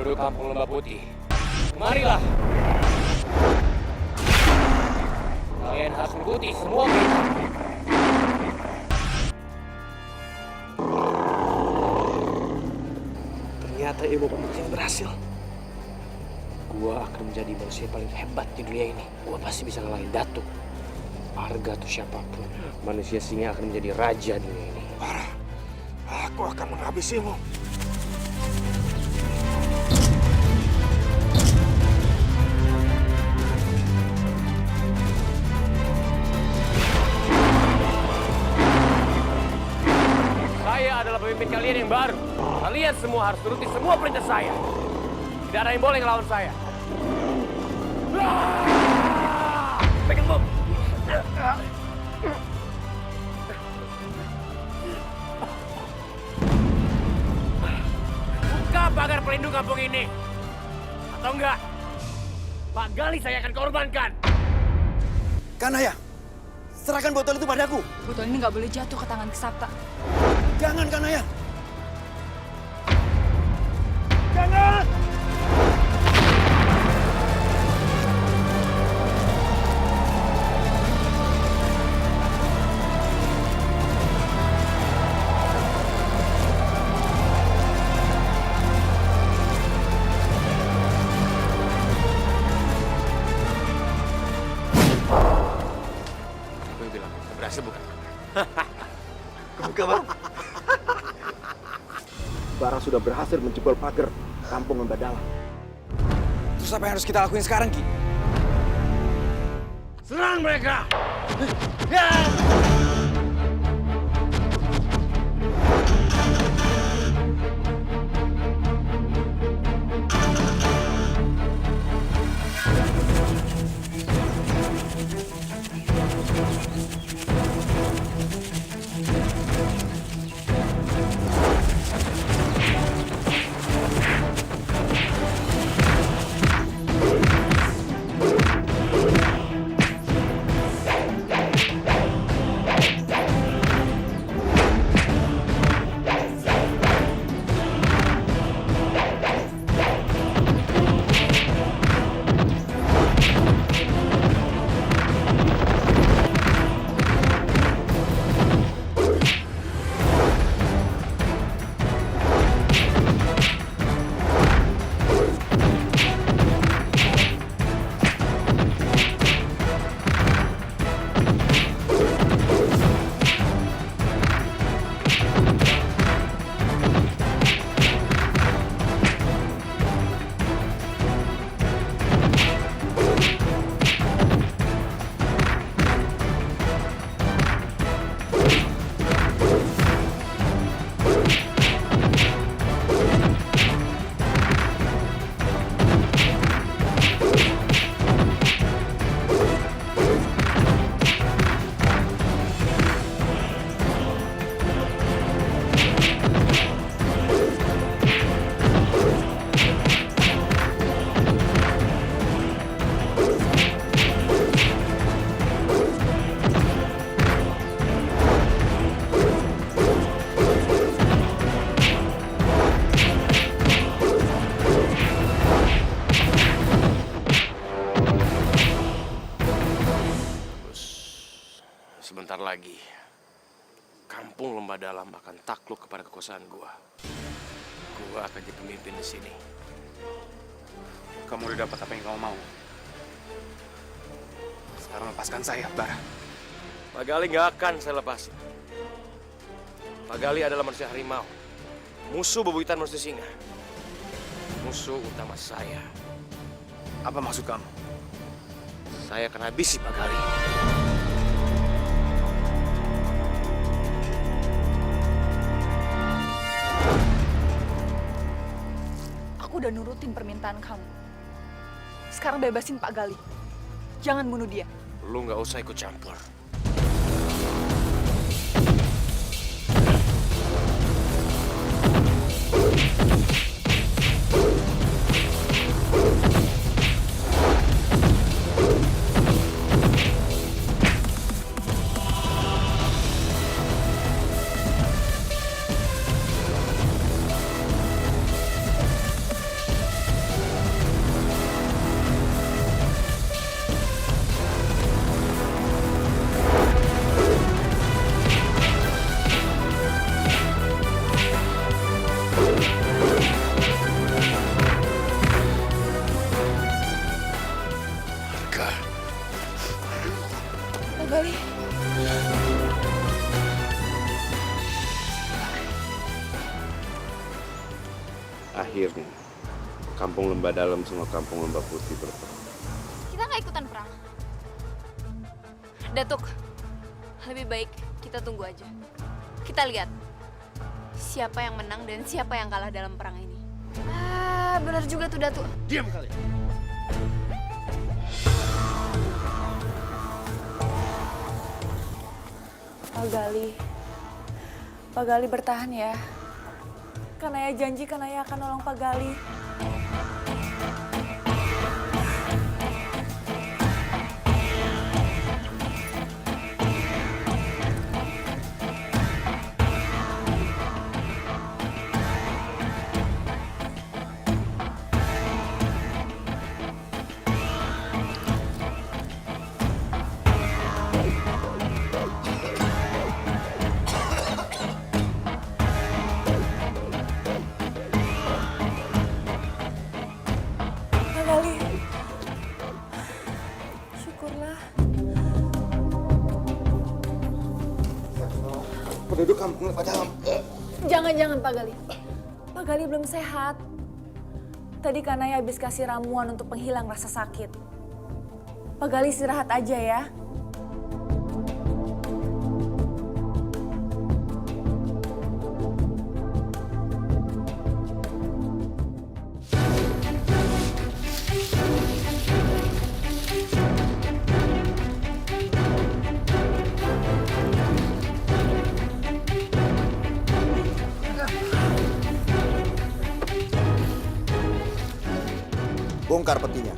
penduduk kampung Lembah Putih, kemarilah. Kalian harus mengikuti semua perintah. Ternyata ilmu pembuktian berhasil. Gua akan menjadi manusia paling hebat di dunia ini. Gua pasti bisa ngalahin Datuk, Arga atau siapapun. Manusia singa akan menjadi raja di dunia ini. Parah, aku akan menghabisimu. Saya adalah pemimpin kalian yang baru. Kalian semua harus turuti semua perintah saya. Tidak ada yang boleh ngelawan saya. Pegang bom. Buka pagar pelindung kampung ini. Atau enggak, Pak Gali saya akan korbankan. Kanaya, serahkan botol itu padaku. Botol ini nggak boleh jatuh ke tangan Kesapta. Jangan, Kanaya. Jangan! Aku bilang, berhasil bukan? Buka, Bang. Barang sudah berhasil menjebol pagar kampung Lembah Dalam. Terus apa yang harus kita lakuin sekarang, Ki? Serang mereka! Sebentar lagi, kampung Lembah Dalam akan takluk kepada kekuasaan gua. Gua akan jadi pemimpin di sini. Kamu udah dapat apa yang kamu mau. Sekarang lepaskan saya, Bara. Pak Gali nggak akan saya lepasin. Pak Gali adalah manusia harimau, musuh bebuyutan manusia singa, musuh utama saya. Apa maksud kamu? Saya akan habisi Pak Gali. Aku udah nurutin permintaan kamu. Sekarang bebasin Pak Gali. Jangan bunuh dia. Lu nggak usah ikut campur. kampung Lembah Dalam sama kampung Lembah Putih berperang. Kita nggak ikutan perang. Datuk, lebih baik kita tunggu aja. Kita lihat siapa yang menang dan siapa yang kalah dalam perang ini. Ah, benar juga tuh Datuk. Diam kalian. Pak Gali bertahan ya. Kanaya janji Kanaya akan nolong Pak Gali. Pak Gali. Syukurlah. Penduduk kampung Lembah Dalam. Jangan Pak Gali. Pak Gali belum sehat. Tadi Kanaya habis kasih ramuan untuk penghilang rasa sakit. Pak Gali istirahat aja ya. Bongkar petinya.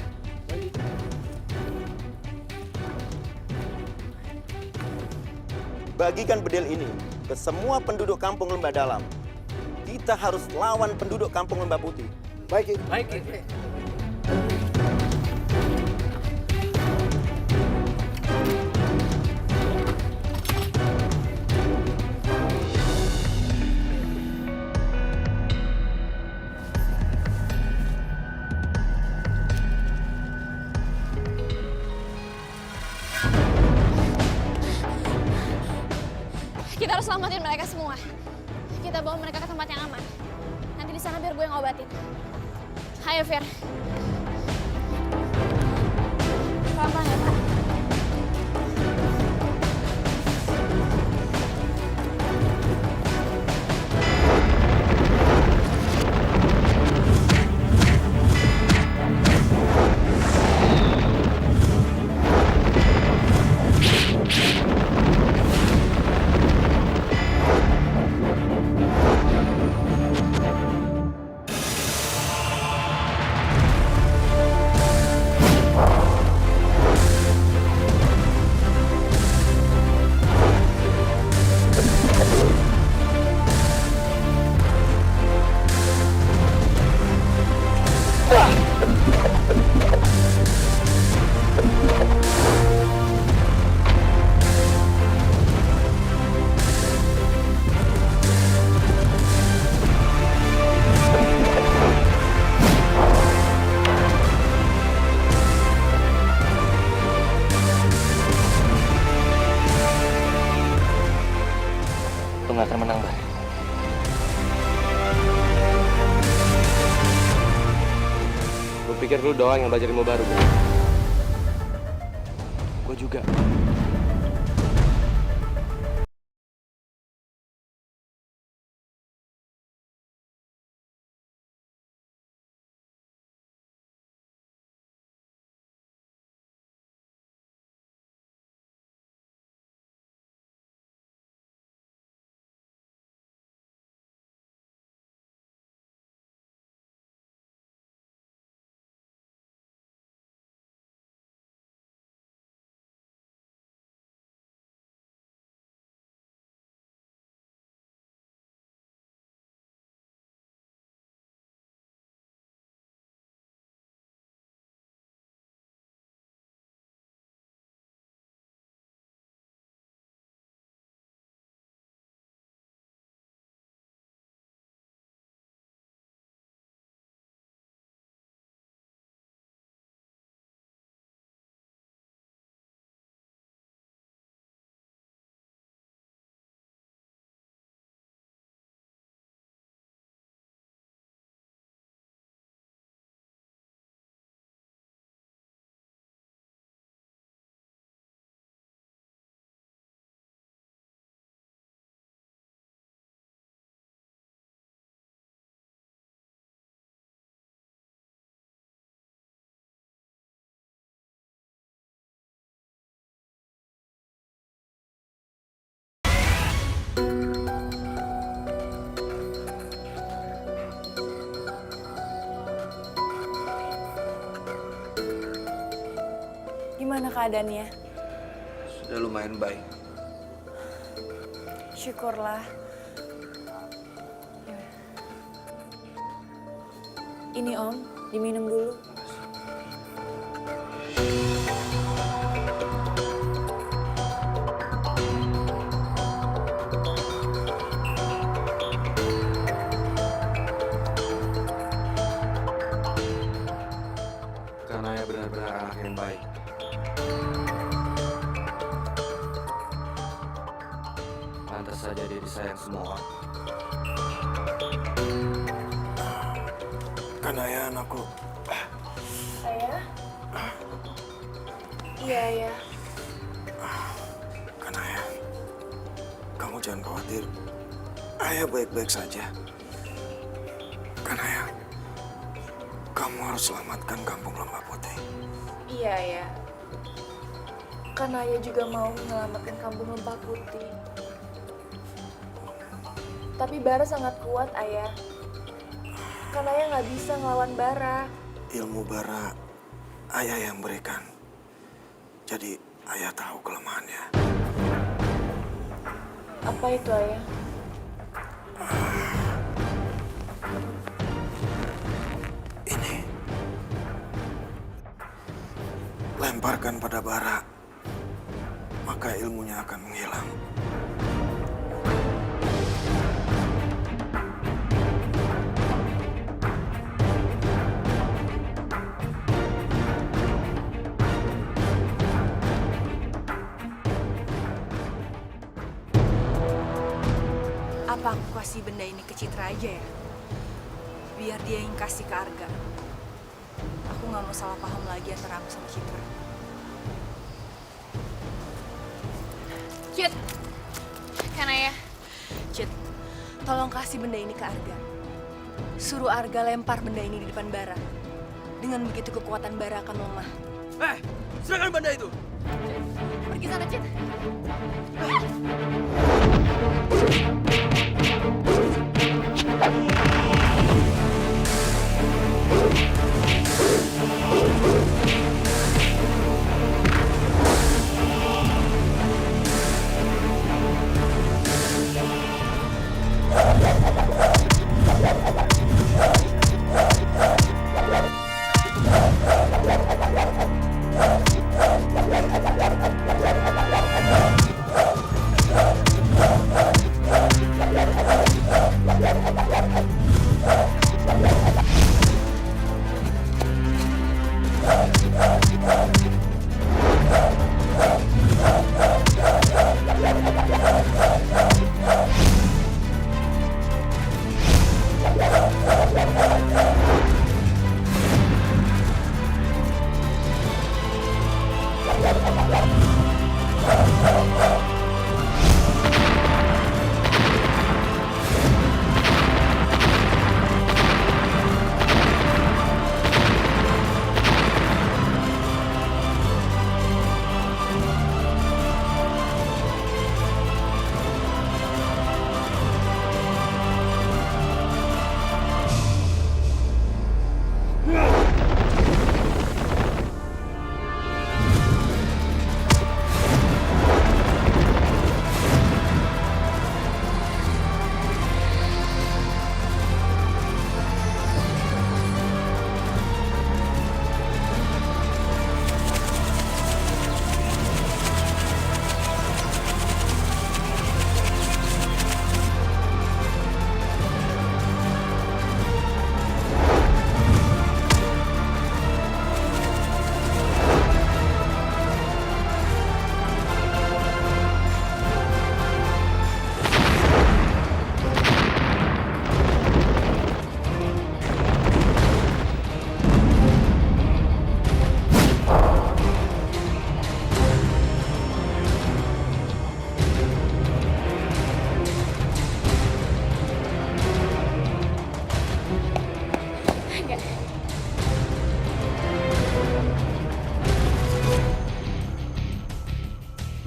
Bagikan bedil ini ke semua penduduk kampung Lembah Dalam. Kita harus lawan penduduk kampung Lembah Putih. Baik, Baik. Kita harus selamatin mereka semua. Kita bawa mereka ke tempat yang aman. Nanti di sana biar gue yang ngobatin. Ayo, Fir. Pelan-pelan ya, Pak. Lu gak akan menang, Bar. Lu pikir lu doang yang belajar ilmu baru, kan? Gue juga. Gimana keadaannya? Sudah lumayan baik. Syukurlah. Ini Om, diminum dulu. Karena Ayah benar-benar anak yang baik. Pantas saja dia disayang semua orang. Kan Ayah anakku. Ayah? Iya, Ayah. Kan Ayah. Kamu jangan khawatir. Ayah baik-baik saja. Kan Ayah. Kamu harus selamatkan Kampung Lembah Putih. Iya, Ayah. Karena Ayah juga mau menyelamatkan Kampung Lembah Putih. Tapi Bara sangat kuat, Ayah. Karena Ayah nggak bisa ngelawan Bara. Ilmu Bara Ayah yang berikan. Jadi Ayah tahu kelemahannya. Apa itu, Ayah? Ini. Lemparkan pada Bara. Maka ilmunya akan menghilang. Apa aku kasih benda ini ke Citra aja ya? Biar dia yang kasih ke Arga. Aku nggak mau salah paham lagi antara aku sama Citra. Cit, kan Ayah? Cit, tolong kasih benda ini ke Arga. Suruh Arga lempar benda ini di depan Bara. Dengan begitu kekuatan Bara akan lemah. Serahkan benda itu! Pergi sana, Cit.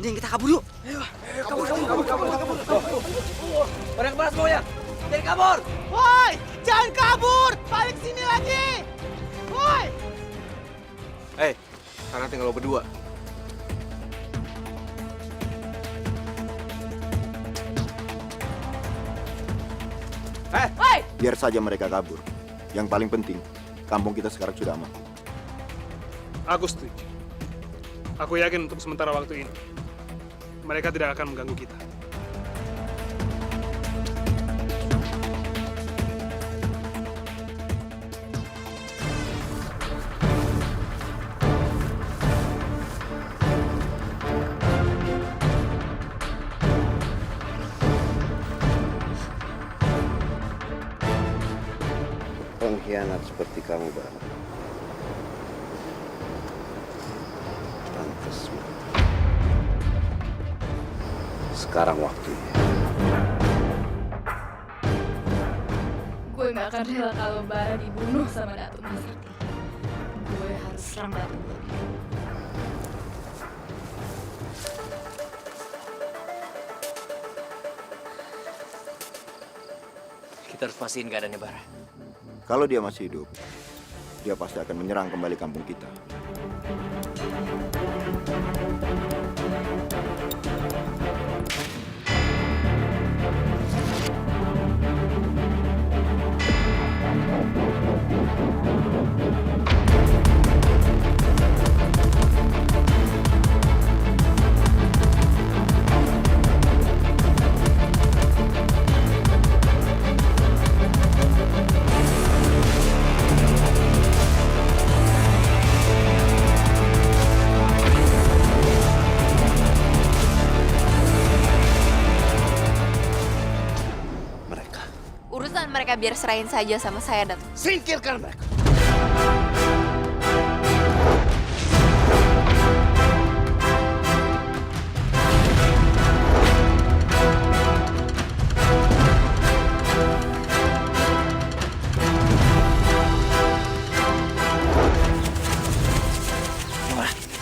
Mending kita kabur yuk. Kabur. Pada kemana semuanya? Jangan kabur! Woi, jangan kabur. Balik sini lagi. Woi. Sekarang tinggal lo berdua. Biar saja mereka kabur. Yang paling penting, kampung kita sekarang sudah aman. Aku setuju. Aku yakin untuk sementara waktu ini, mereka tidak akan mengganggu kita. Pengkhianat seperti kamu, Bara. Pantes mati. Sekarang waktunya. Gue gak akan rela kalau Bara dibunuh sama Datuk Masakti. Gue harus serang Datuk. Kita harus pastiin keadaannya Bara. Kalau dia masih hidup, dia pasti akan menyerang kembali kampung kita. Urusan mereka biar serahin saja sama saya, Datuk. Singkirkan mereka.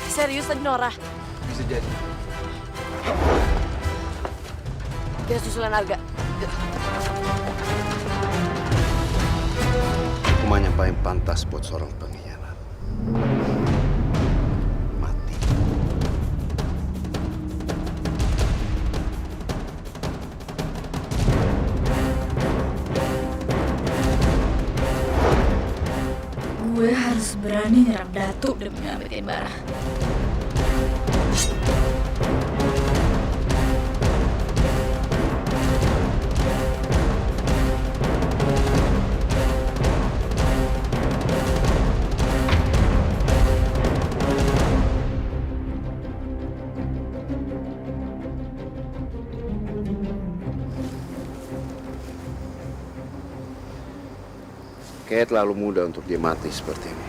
Serius tadi Nora? Bisa jadi. Kita susulan harga. Hukuman yang paling pantas buat seorang pengkhianat. Mati. Gue harus berani nyerang Datuk demi nyelamatin Bara. Kayaknya terlalu mudah untuk dia mati seperti ini.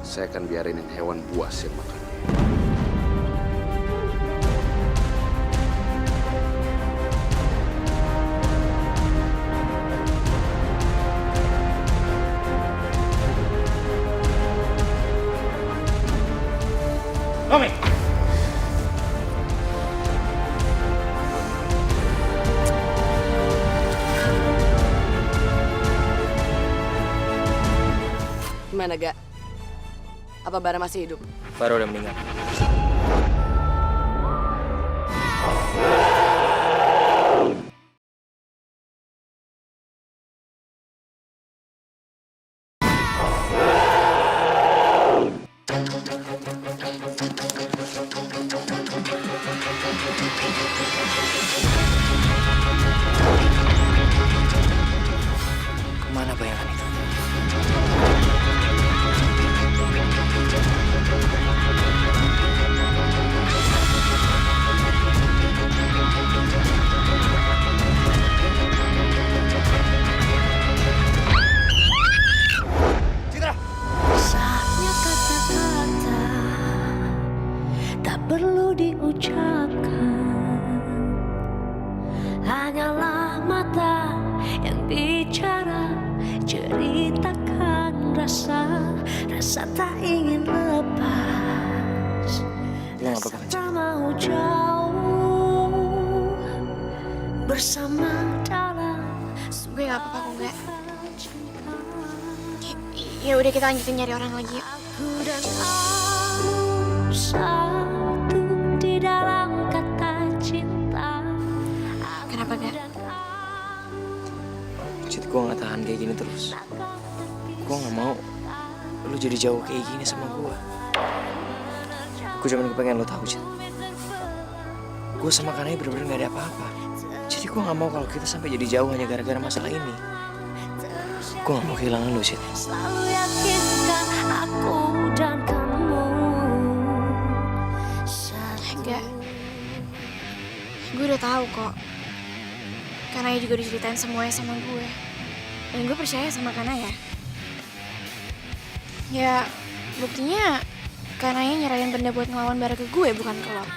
Saya akan biarinin hewan buas yang makan dia. Tommy! Gimana, Gak? Apa Bara masih hidup? Bara udah meninggal. Kemana bayangan itu? Saatnya kata-kata tak perlu diucapkan, hanyalah mata yang bicara, ceritakan rasa tak ingin lepas, rasa tak mau jauh bersama dalam. Gue gak apa-apa kok, Gak. Ya udah, kita lanjutin nyari orang lagi yuk. Aku dan kamu satu di dalam kata Cid, gue gak tahan kayak gini terus. Gue gak mau lu jadi jauh kayak gini sama gue. Gue cuma kepengen lu tahu, Cid. Gue sama Kanaya bener-bener gak ada apa-apa. Jadi gue gak mau kalau kita sampai jadi jauh hanya gara-gara masalah ini. Gue gak mau kehilangan lu, Cid. Selalu yakinkan aku dan kamu. Enggak. Gue udah tahu kok. Kanaya juga diceritain semuanya sama gue. Dan gue percaya sama Kanaya. Ya, buktinya Kanaya nyerahin benda buat ngelawan Bara ke gue, bukan ke lo.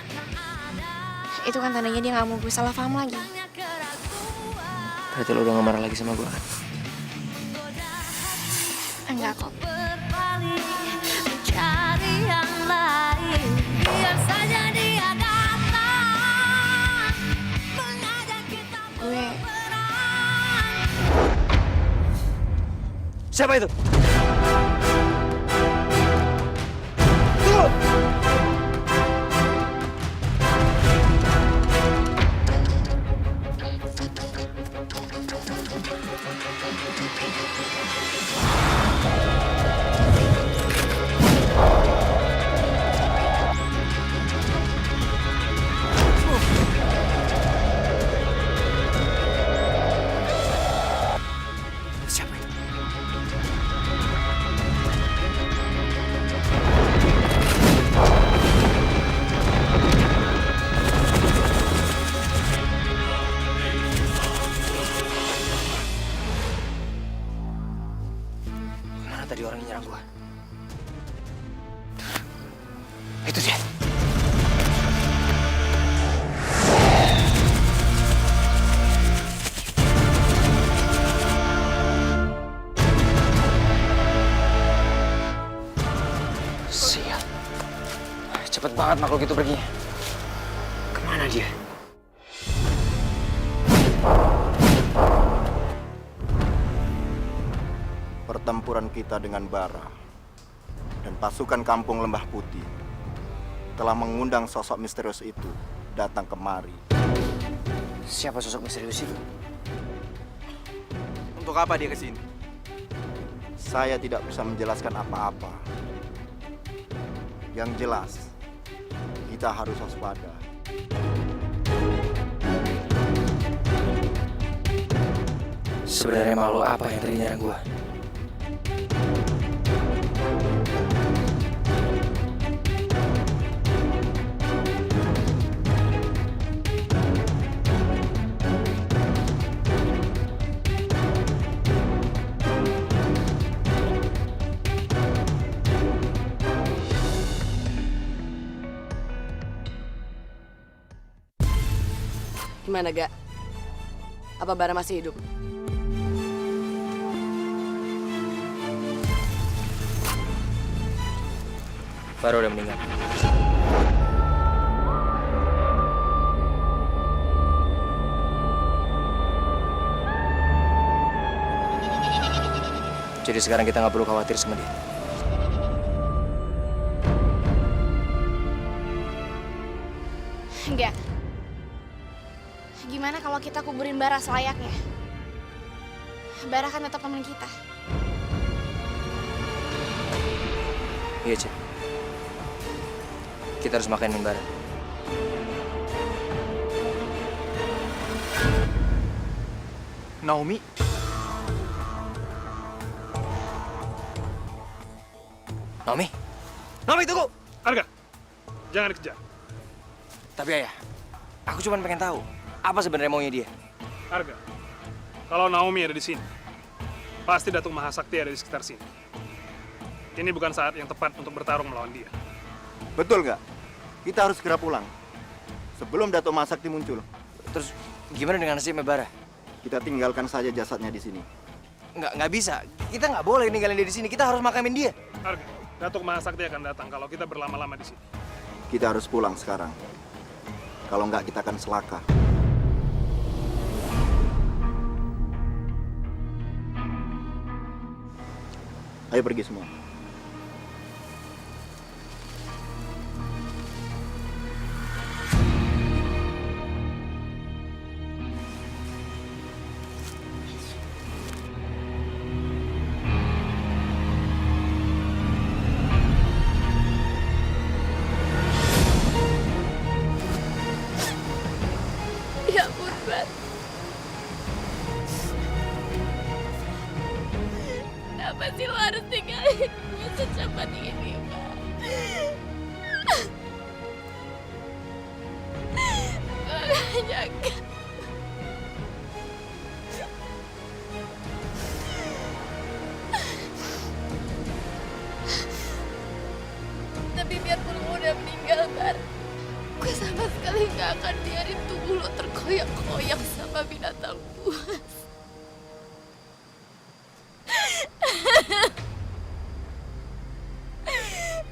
Itu kan tandanya dia gak mau gue salah paham lagi. Berarti lu udah gak marah lagi sama gue kan? Enggak kok. Mencari yang lain. Biar saja dia datang mengajak kita Gue Siapa itu? Siapa itu? Mana tadi orang yang nyerang gua? Itu dia. Sial. Cepet banget makhluk itu perginya. Kemana dia? Pertempuran kita dengan Bara dan pasukan kampung Lembah Putih telah mengundang sosok misterius itu datang kemari. Siapa sosok misterius itu? Untuk apa dia kesini? Saya tidak bisa menjelaskan apa-apa. Yang jelas, kita harus waspada. Sebenarnya makhluk apa yang tadi nyerang gua? Gimana, Gak? Apa Bara masih hidup? Bara udah meninggal. Jadi sekarang kita nggak perlu khawatir sama dia. enggak. Gimana kalau kita kuburin Bara selayaknya? Bara kan tetap teman kita. Iya, Cid. Kita harus makanin Bara. Naomi? Naomi? Naomi, tunggu! Arga, jangan dikejar. Tapi ayah, aku cuma pengen tahu apa sebenarnya maunya dia. Arga, kalau Naomi ada di sini, pasti Datuk Mahasakti ada di sekitar sini. Ini bukan saat yang tepat untuk bertarung melawan dia. Betul nggak? Kita harus segera pulang sebelum Datuk Mahasakti muncul. Terus gimana dengan nasibnya Bara? Kita tinggalkan saja jasadnya di sini. Nggak bisa. Kita nggak boleh ninggalin dia di sini. Kita harus makamin dia. Arga, Datuk Mahasakti akan datang kalau kita berlama-lama di sini. Kita harus pulang sekarang. Kalau nggak, kita akan celaka. Ayo pergi semua. Kenapa sih lo harus tinggalin gue secepat ini, Mbak? Gue gak nyangka. Tapi biarpun lo udah meninggal, Bar, gue sama sekali gak akan biarin tubuh lo terkoyak-koyak sama binatang buas.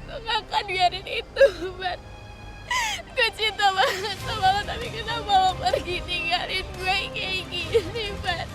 Gue gak akan biarin itu, Bar. Gue cinta banget sama lo, tapi kenapa lo pergi tinggalin gue kayak gini, Bar?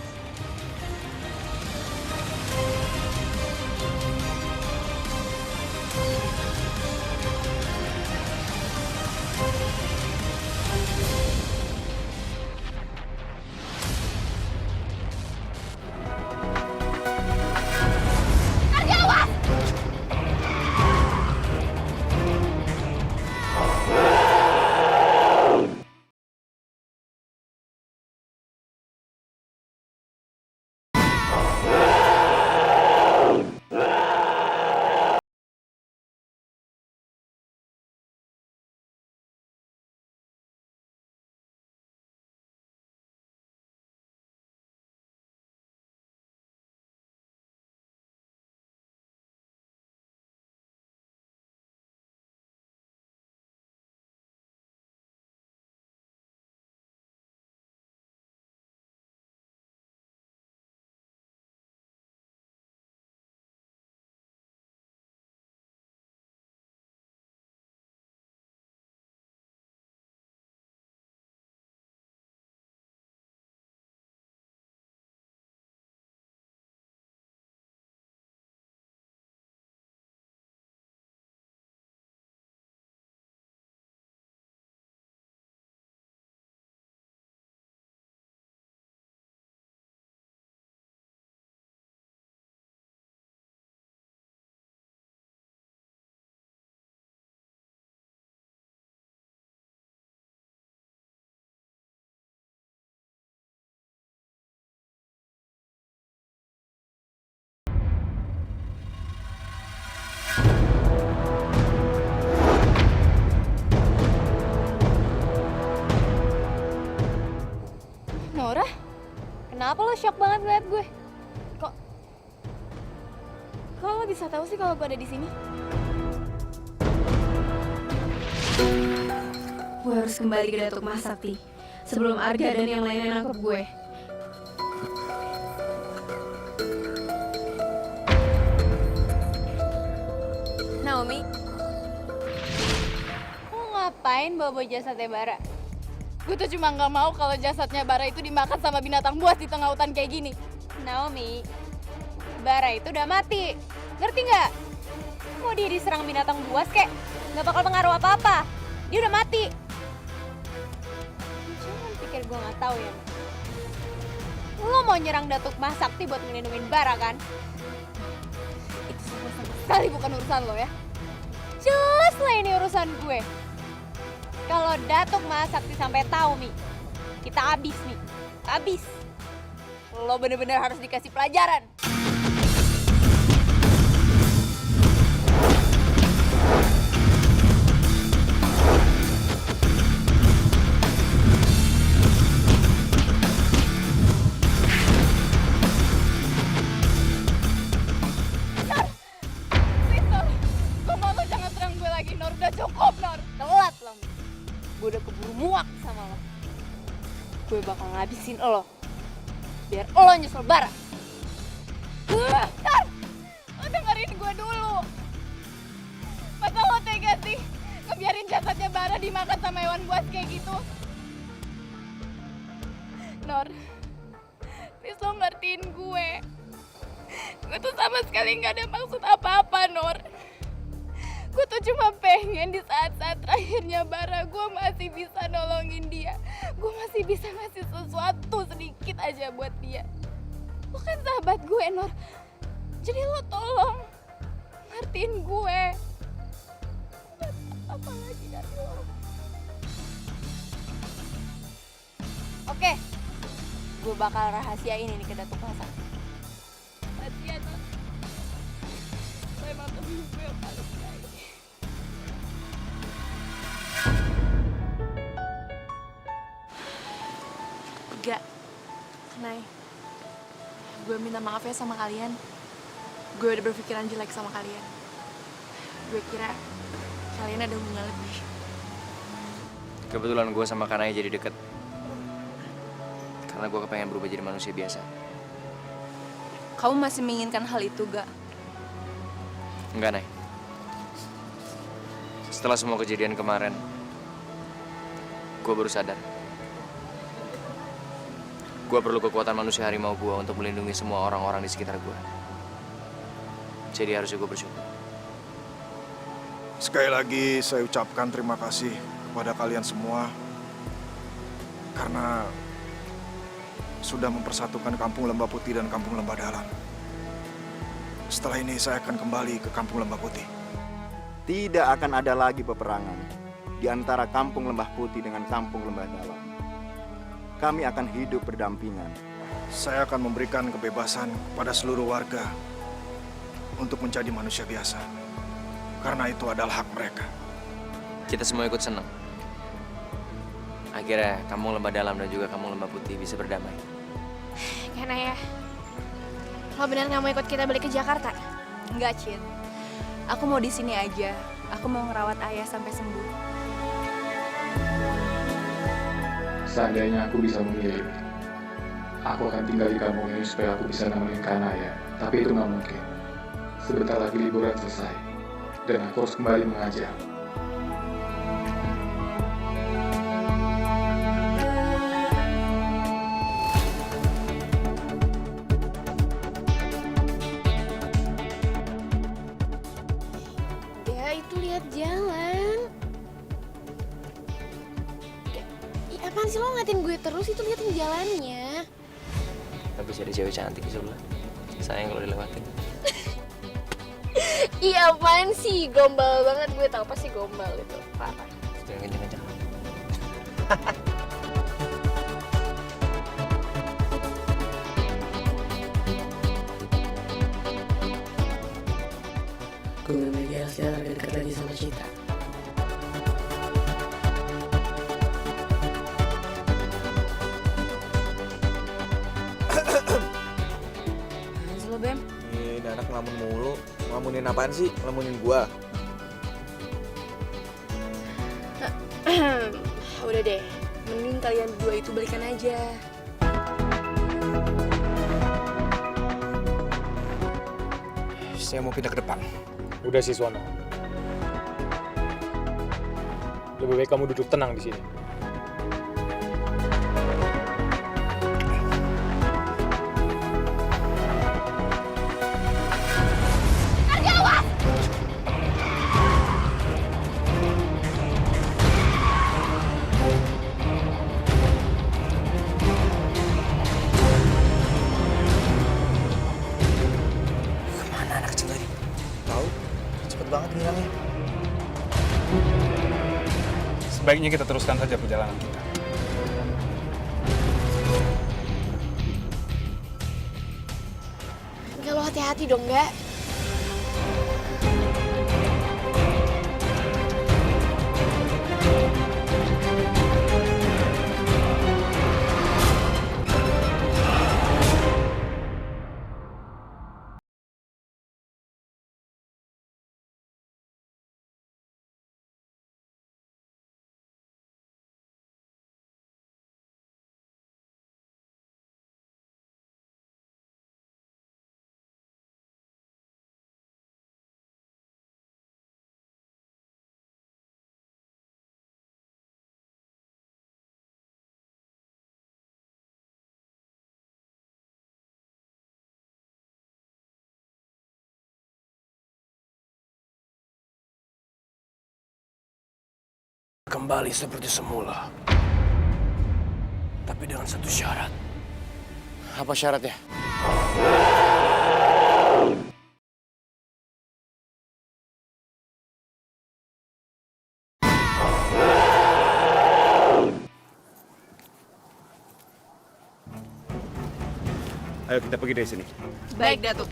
Nora, kenapa lo shock banget ngeliat gue? Kok lo bisa tahu sih kalau gue ada di sini? Gue harus kembali ke Datuk Mahasakti sebelum Arga dan yang lainnya nangkep gue. Naomi, lo ngapain bawa jasadnya Bara? Gue tuh cuma gak mau kalau jasadnya Bara itu dimakan sama binatang buas di tengah hutan kayak gini. Naomi, Bara itu udah mati. Ngerti gak? Mau dia diserang binatang buas kek, gak bakal pengaruh apa-apa. Dia udah mati. Jangan pikir gue gak tahu ya. Lo mau nyerang Datuk Mahasakti buat ngelindungin Bara kan? Itu sama sekali bukan urusan lo ya. Jelas lah ini urusan gue. Kalau Datuk Mahasakti sampai tahu, Mi, kita habis, Mi. Habis. Lo bener-bener harus dikasih pelajaran. Nor! Please, Nor. Gue mau lo jangan serang gue lagi, Nor. Udah cukup, Nor. Telat lo, Mi. Gue udah keburu muak sama lo. Gue bakal ngabisin lo. Biar lo nyesel Bara. Ntar! Lo dengerin gue dulu. Masa lo tega sih ngebiarin jasadnya Bara dimakan sama hewan buas kayak gitu? Nor, please lo ngertiin gue. Gue tuh sama sekali gak ada maksud apa-apa, Nor. Gue tuh cuma pengen di saat-saat terakhirnya Bara gue masih bisa nolongin dia. Gue masih bisa ngasih sesuatu sedikit aja buat dia. Lo kan sahabat gue, Nor. Jadi lo tolong ngertiin gue. Apa lagi dari lo? Oke, gue bakal rahasiain ini ke Datuk Mahasakti. Rahasia, Nor. emang temen gue yang paling baik. Gak, Nay. Gue minta maaf ya sama kalian. Gue udah berpikiran jelek sama kalian. Gue kira kalian ada hubungan lebih. Kebetulan gue sama Kanaya jadi deket. Karena gue kepengen berubah jadi manusia biasa. Kamu masih menginginkan hal itu, Gak? Enggak, Nay. Setelah semua kejadian kemarin, gue baru sadar. Gue perlu kekuatan manusia harimau gue untuk melindungi semua orang-orang di sekitar gue. Jadi harusnya gue bersyukur. Sekali lagi saya ucapkan terima kasih kepada kalian semua karena sudah mempersatukan Kampung Lembah Putih dan Kampung Lembah Dalam. Setelah ini saya akan kembali ke Kampung Lembah Putih. Tidak akan ada lagi peperangan di antara Kampung Lembah Putih dengan Kampung Lembah Dalam. Kami akan hidup berdampingan. Saya akan memberikan kebebasan kepada seluruh warga untuk menjadi manusia biasa. Karena itu adalah hak mereka. Kita semua ikut senang. Akhirnya Kampung Lembah Dalam dan juga Kampung Lembah Putih bisa berdamai. Kanaya, lo benar nggak mau ikut kita balik ke Jakarta? Enggak, Cid. Aku mau di sini aja. Aku mau ngerawat ayah sampai sembuh. Seandainya aku bisa memilih, aku akan tinggal di kampung ini supaya aku bisa nemenin Kanaya. Tapi itu nggak mungkin. Sebentar lagi liburan selesai, dan aku harus kembali mengajar. Ya, itu lihat jalan. Apaan sih lo ngatin gue terus? Itu liatin jalannya. Tapi ada cewek cantik di sebelah. Sayang kalau dilewatin. Iya, apaan sih? Gombal banget, gue tau pasti gombal itu. Parah. Jangan kenceng-kenceng. Gue bener-bener gak sekarang lebih dekat lagi sama Citra. Lo, Bem? Ini anak ngelamun mulu. Ngelamunin apaan sih? Ngelamunin gua. Udah deh, mending kalian berdua itu balikan aja. Saya mau pindah ke depan. Udah sih, Suwono. Lebih baik kamu duduk tenang di sini. Sebaiknya kita teruskan saja perjalanan kita. Enggak, lo hati-hati dong, enggak? Kembali seperti semula. Tapi dengan satu syarat. Apa syaratnya? Ayo kita pergi dari sini. Baik, Datuk.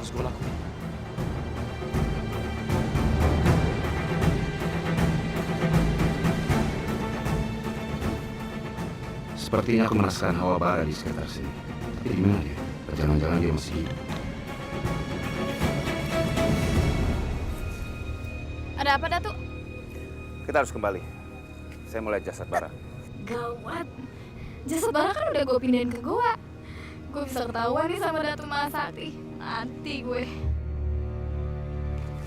harus gue lakuin. Sepertinya aku merasakan hawa bara di sekitar sini. Tapi di mana dia? Jangan-jangan dia masih hidup. Ada apa, Datuk? Kita harus kembali. Saya mulai jasad bara. Gawat. Jasad Bara kan udah gue pindahin ke goa. Gue bisa ketahuan nih sama Datuk Mahasakti. Nanti gue.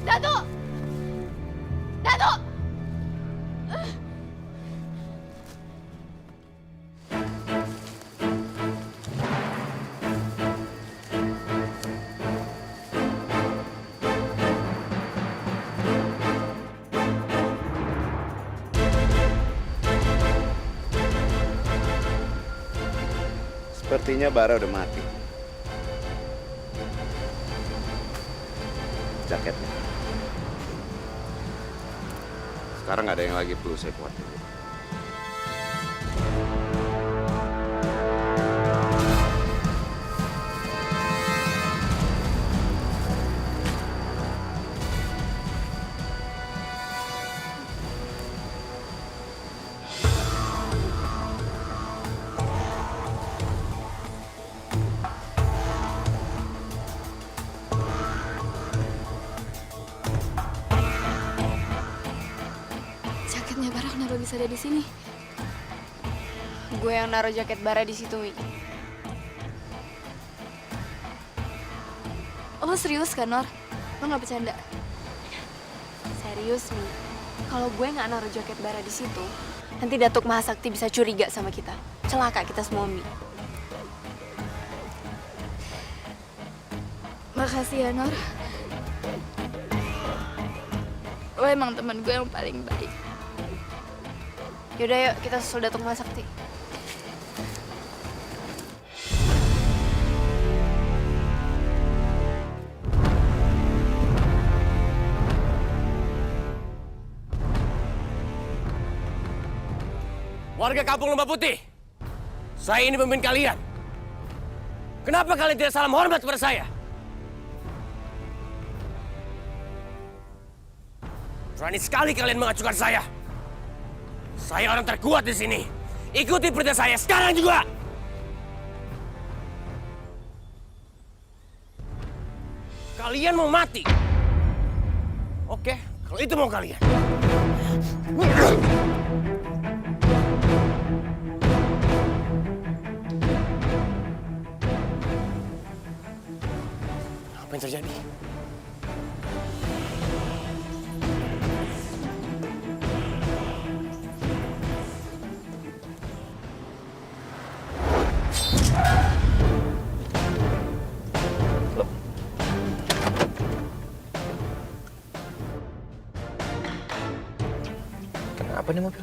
Datuk! Datuk! Sepertinya bara udah mati. Jaketnya. Sekarang nggak ada yang lagi perlu saya khawatir. Jaketnya Bara kenapa bisa ada di sini? Gue yang naruh jaket Bara di situ, Mi. Lo serius kan, Nor? Lo nggak bercanda? Serius, Mi. Kalau gue nggak naruh jaket Bara di situ, nanti Datuk Mahasakti bisa curiga sama kita. Celaka kita semua, Mi. Makasih ya, Nor. Lo emang teman gue yang paling baik. Yaudah yuk, kita susul Datuk Mahasakti. Warga Kampung Lembah Putih, saya ini pemimpin kalian. Kenapa kalian tidak salam hormat kepada saya? Berani sekali kalian mengacukan saya. Saya orang terkuat di sini. Ikuti perintah saya sekarang juga. Kalian mau mati? Oke, kalau itu mau kalian. Apa yang terjadi? Kenapa nih mobil?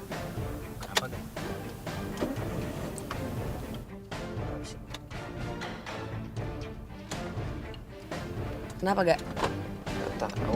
Kenapa nih? Kenapa gak? Tak tahu.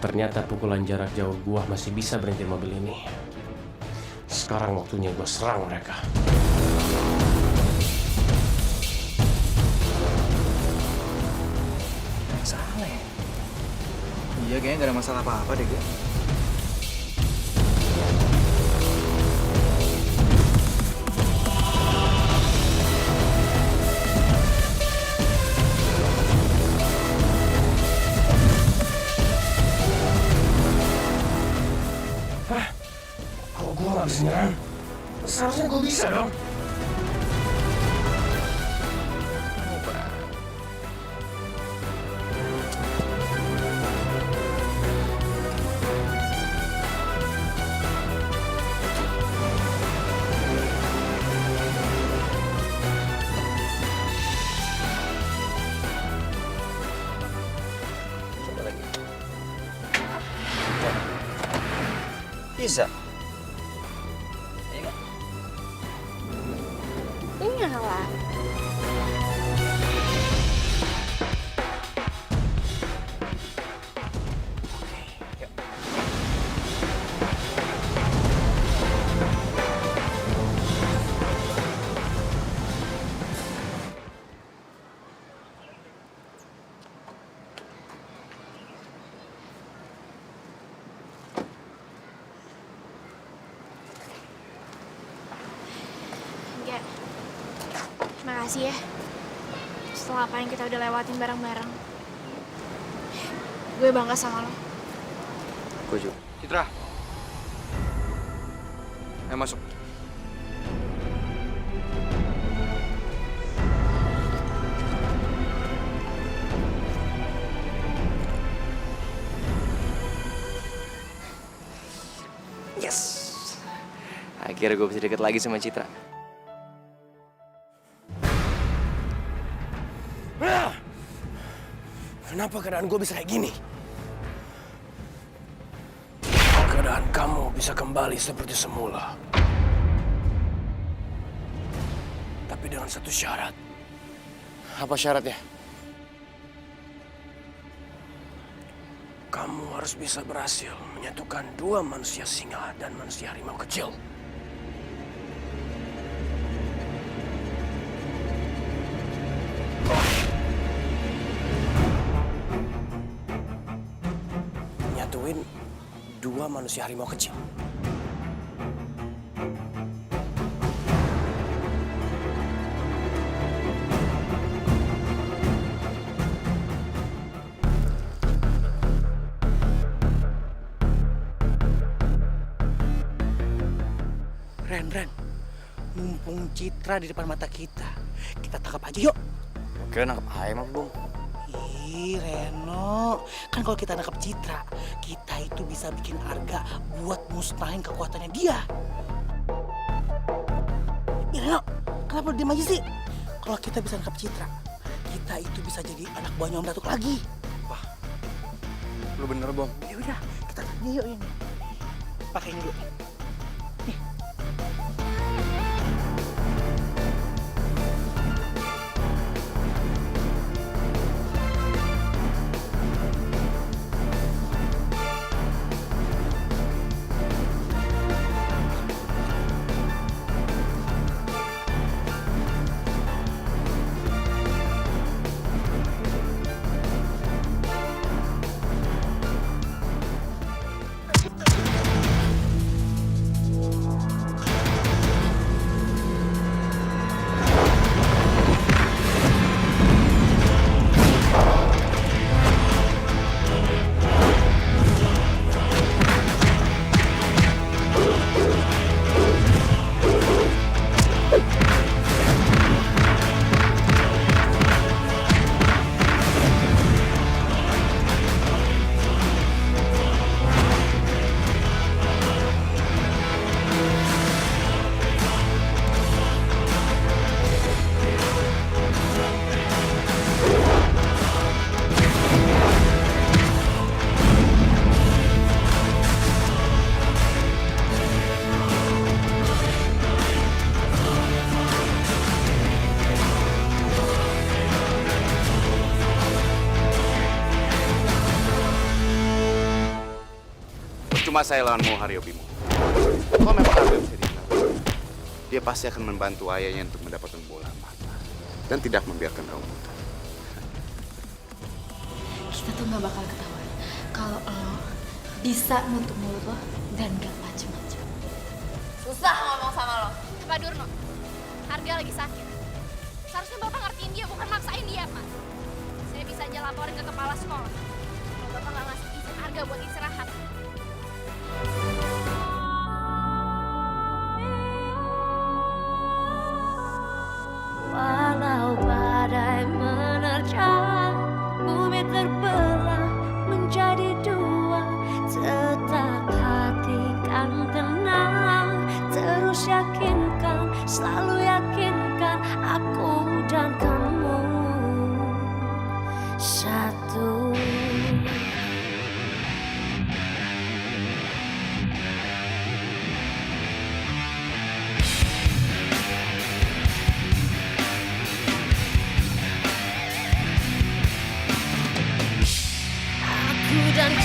Ternyata pukulan jarak jauh gua masih bisa berhenti mobil ini. Sekarang waktunya gua serang mereka. Salah ya? Iya, kayaknya gak ada masalah apa-apa deh, Ga. Gue gak bisa nyerang. Seharusnya gue bisa dong. Bisa. Iyalah. Enggak. Makasih ya. Setelah apa yang kita udah lewatin bareng-bareng. Gue bangga sama lo. Gue juga. Citra. Ayo masuk. Yes. Akhirnya gue bisa deket lagi sama Citra. Kenapa keadaan gue bisa kayak gini? Keadaan kamu bisa kembali seperti semula. Tapi dengan satu syarat. Apa syaratnya? Kamu harus bisa berhasil menyatukan dua manusia singa dan manusia harimau kecil. Nyatuin dua manusia harimau kecil. Ren, mumpung Citra di depan mata kita tangkap aja yuk. Oke, nangkep ayam apa, Bung? Ih, Reno, kan kalau kita nangkep Citra, kita itu bisa bikin Arga buat musnahin kekuatannya dia. Ya, Reno, kenapa lu diem aja sih? Kalau kita bisa nangkep Citra, kita itu bisa jadi anak buahnya Om Datuk lagi. Wah, lu bener, Bang. Ya udah, kita tanya yuk ini. Pakai ini dulu. Cuma saya lawanmu, Haryo Bimo. Kalau memang Arga bisa dikalahkan, dia pasti akan membantu ayahnya untuk mendapatkan bola mata dan tidak membiarkan kamu buta. Kita tuh gak bakal ketahuan kalau lo bisa nutup mulut lo dan gak macem-macem. Susah ngomong sama lo. Pak Durno, Arga lagi sakit. Seharusnya Bapak ngertiin dia, bukan maksain dia, Pak. Saya bisa aja laporin ke kepala sekolah. Kalau Bapak nggak ngasih izin Arga buat istirahat. Walau badai menerjang, bumi terbelah menjadi dua, tetap hati kan tenang. Terus yakinkan, selalu yakinkan aku dan kamu satu. dan